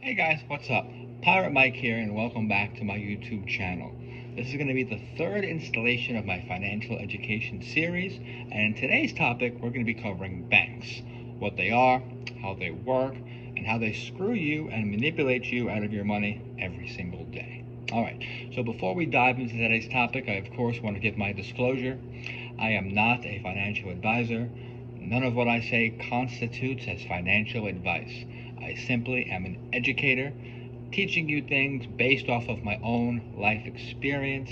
Hey guys, what's up? Pirate Mike here, and welcome back to my YouTube channel. This is going to be the third installation of my financial education series, and in today's topic we're going to be covering banks, what they are, how they work, and how they screw you and manipulate you out of your money every single day. Alright, so before we dive into today's topic, I of course want to give my disclosure. I am not a financial advisor. None of what I say constitutes as financial advice. I simply am an educator, teaching you things based off of my own life experience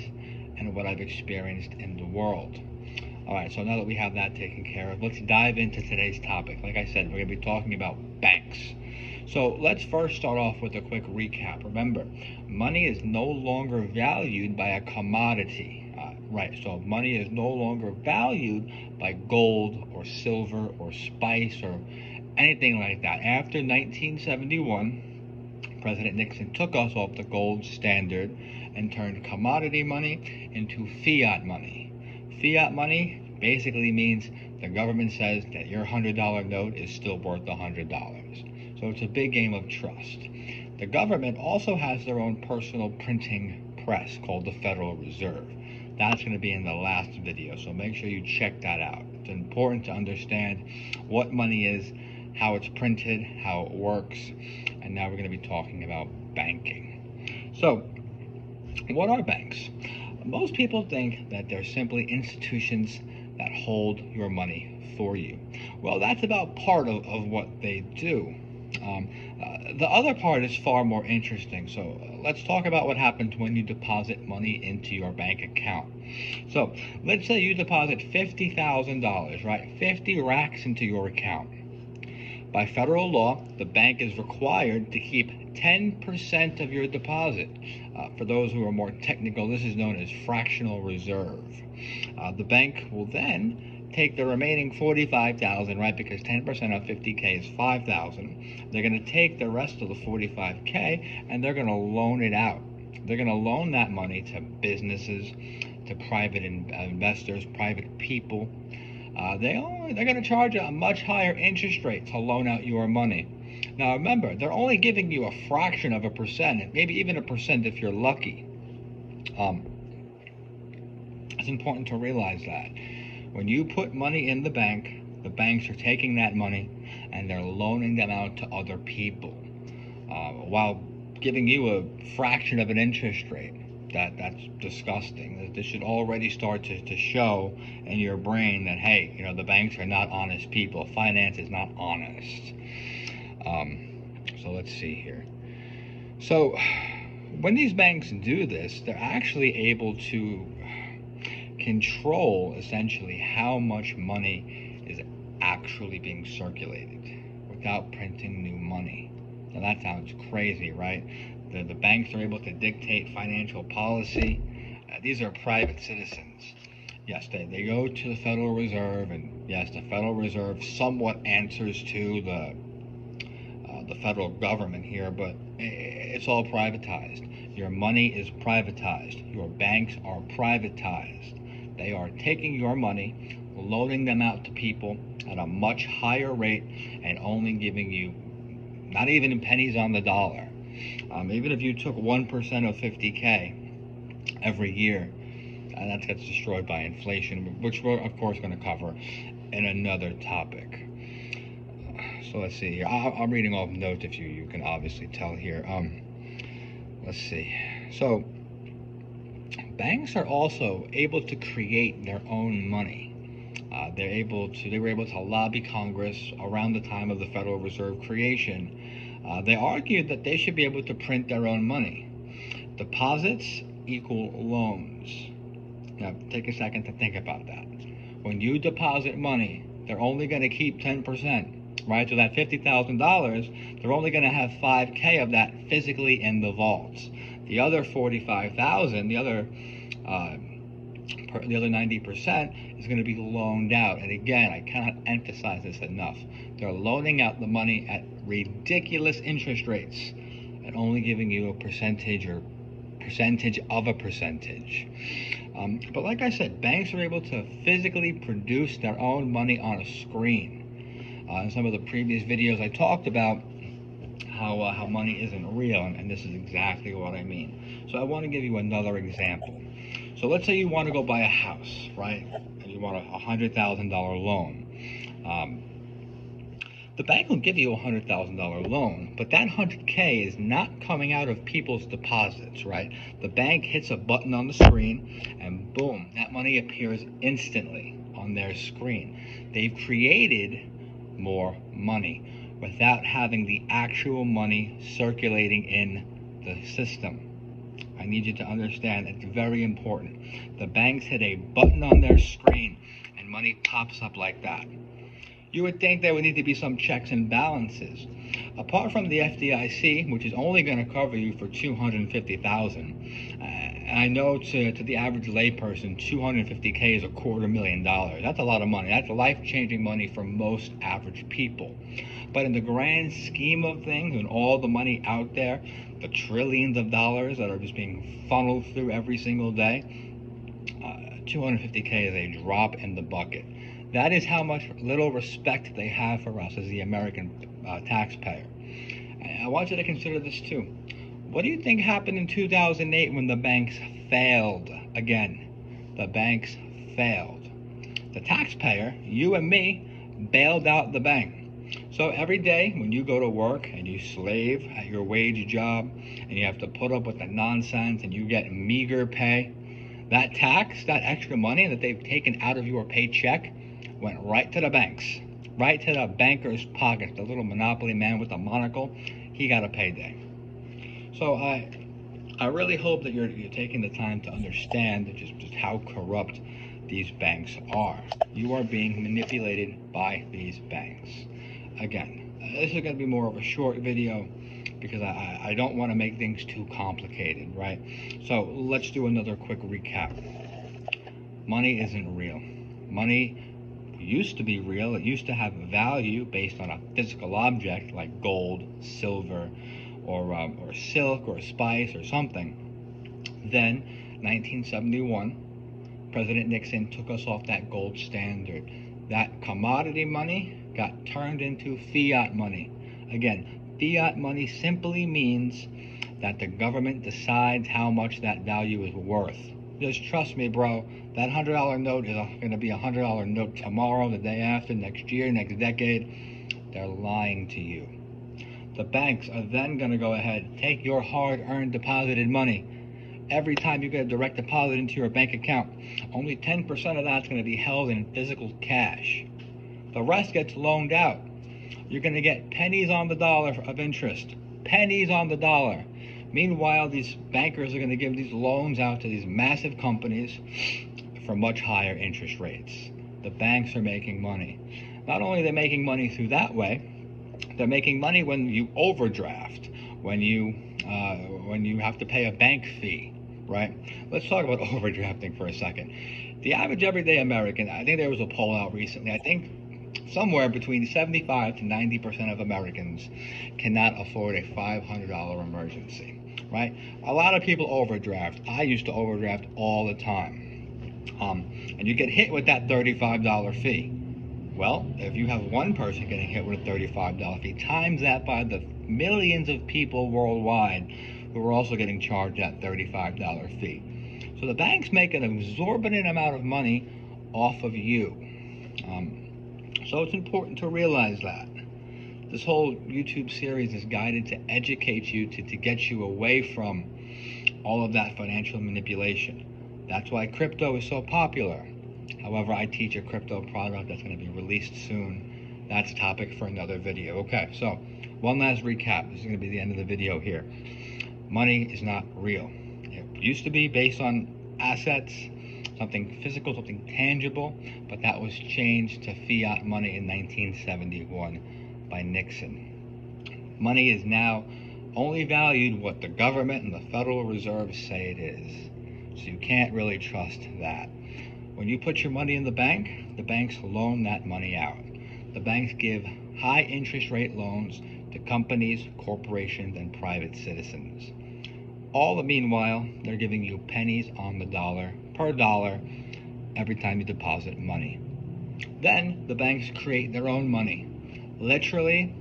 and what I've experienced in the world. Alright, so now that we have that taken care of, let's dive into today's topic. Like I said, we're going to be talking about banks. So let's first start off with a quick recap. Remember, money is no longer valued by a commodity. Right, so money is no longer valued by gold or silver or spice or anything like that. After 1971, President Nixon took us off the gold standard and turned commodity money into fiat money. Fiat money basically means the government says that your $100 note is still worth $100. So it's a big game of trust. The government also has their own personal printing press called the Federal Reserve. That's going to be in the last video, so make sure you check that out. It's important to understand what money is, how it's printed, how it works, and now we're going to be talking about banking. So, what are banks? Most people think that they're simply institutions that hold your money for you. Well, that's about part of what they do. The other part is far more interesting. So let's talk about what happens when you deposit money into your bank account. So let's say you deposit $50,000, right? 50 racks into your account. By federal law, the bank is required to keep 10% of your deposit. For those who are more technical, this is known as fractional reserve. The bank will then take the remaining 45,000, right? Because 10% of 50K is 5,000. They're going to take the rest of the 45K and they're going to loan it out. They're going to loan that money to businesses, to private investors, private people. They're going to charge a much higher interest rate to loan out your money. Now remember, they're only giving you a fraction of a percent, maybe even a percent if you're lucky. It's important to realize that. When you put money in the banks are taking that money and they're loaning them out to other people while giving you a fraction of an interest rate. That's disgusting. This should already start to show in your brain that, hey, the banks are not honest people. Finance is not honest. So let's see here. So when these banks do this, they're actually able to control essentially how much money is actually being circulated without printing new money. Now that sounds crazy, right? The banks are able to dictate financial policy. These are private citizens. Yes, they go to the Federal Reserve, and yes, the Federal Reserve somewhat answers to the federal government here, but it's all privatized. Your money is privatized. Your banks are privatized. They are taking your money, loaning them out to people at a much higher rate, and only giving you not even pennies on the dollar. Even if you took 1% of 50K every year, that gets destroyed by inflation, which we're of course going to cover in another topic. So let's see here. I'm reading off notes if you can obviously tell here. Let's see. So banks are also able to create their own money. They were able to lobby Congress around the time of the Federal Reserve creation. They argued that they should be able to print their own money. Deposits equal loans. Now, take a second to think about that. When you deposit money, they're only going to keep 10%. Right, so that $50,000, they're only going to have 5K of that physically in the vaults. The other 45,000, the other 90% is going to be loaned out. And again, I cannot emphasize this enough. They're loaning out the money at ridiculous interest rates and only giving you a percentage or percentage of a percentage. But like I said, banks are able to physically produce their own money on a screen. In some of the previous videos I talked about how money isn't real, and this is exactly what I mean. So I want to give you another example. So let's say you want to go buy a house, right? And you want a $100,000 loan. Um, the bank will give you a $100,000 loan, but that 100K is not coming out of people's deposits, right? The bank hits a button on the screen, and boom, that money appears instantly on their screen. They've created more money without having the actual money circulating in the system. I need you to understand it's very important. The banks hit a button on their screen and money pops up like that. You would think there would need to be some checks and balances. Apart from the FDIC, which is only going to cover you for $250,000, I know to the average layperson, $250K is $250,000. That's a lot of money. That's life-changing money for most average people. But in the grand scheme of things, and all the money out there, the trillions of dollars that are just being funneled through every single day, 250K is a drop in the bucket. That is how much little respect they have for us as the American taxpayer. I want you to consider this too. What do you think happened in 2008 when the banks failed again? The banks failed. The taxpayer, you and me, bailed out the bank. So every day when you go to work and you slave at your wage job and you have to put up with the nonsense and you get meager pay, that tax, that extra money that they've taken out of your paycheck went right to the banks, right to the banker's pockets. The little monopoly man with the monocle, he got a payday. So I really hope that you're taking the time to understand just how corrupt these banks are. You are being manipulated by these banks. Again, this is going to be more of a short video because I don't want to make things too complicated, right? So let's do another quick recap. Money isn't real. Money used to be real. It used to have value based on a physical object like gold, silver, or silk or spice or something. Then 1971, President Nixon took us off that gold standard. That commodity money got turned into fiat money. Again, fiat money simply means that the government decides how much that value is worth. Just trust me, bro. That $100 note is going to be a $100 note tomorrow, the day after, next year, next decade. They're lying to you. The banks are then going to go ahead, take your hard-earned deposited money. Every time you get a direct deposit into your bank account, only 10% of that's going to be held in physical cash. The rest gets loaned out. You're going to get pennies on the dollar of interest. Pennies on the dollar. Meanwhile, these bankers are going to give these loans out to these massive companies for much higher interest rates. The banks are making money. Not only are they making money through that way, they're making money when you overdraft, when you have to pay a bank fee, right? Let's talk about overdrafting for a second. The average everyday American, I think there was a poll out recently, I think somewhere between 75 to 90% of Americans cannot afford a $500 emergency, right? A lot of people overdraft. I used to overdraft all the time. And you get hit with that $35 fee. Well, if you have one person getting hit with a $35 fee, times that by the millions of people worldwide who are also getting charged that $35 fee. So the banks make an exorbitant amount of money off of you. So it's important to realize that. This whole YouTube series is guided to educate you, to get you away from all of that financial manipulation. That's why crypto is so popular. However, I teach a crypto product that's going to be released soon. That's a topic for another video. Okay, so one last recap. This is going to be the end of the video here. Money is not real. It used to be based on assets, something physical, something tangible, but that was changed to fiat money in 1971 by Nixon. Money is now only valued what the government and the Federal Reserve say it is. So you can't really trust that. When you put your money in the banks loan that money out. The banks give high interest rate loans to companies, corporations, and private citizens. All the meanwhile, they're giving you pennies on the dollar per dollar every time you deposit money. Then the banks create their own money. Literally,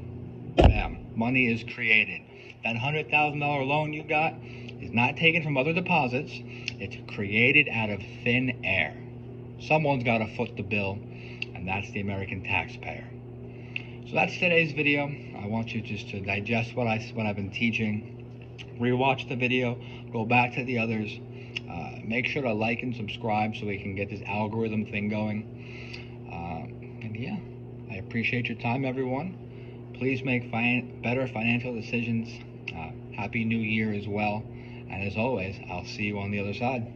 bam, money is created. That $100,000 loan you got is not taken from other deposits. It's created out of thin air. Someone's got to foot the bill, and that's the American taxpayer. So that's today's video. I want you just to digest what I've been teaching. Rewatch the video, go back to the others. Make sure to like and subscribe so we can get this algorithm thing going. And yeah, I appreciate your time, everyone. Please make better financial decisions. Happy New Year as well. And as always, I'll see you on the other side.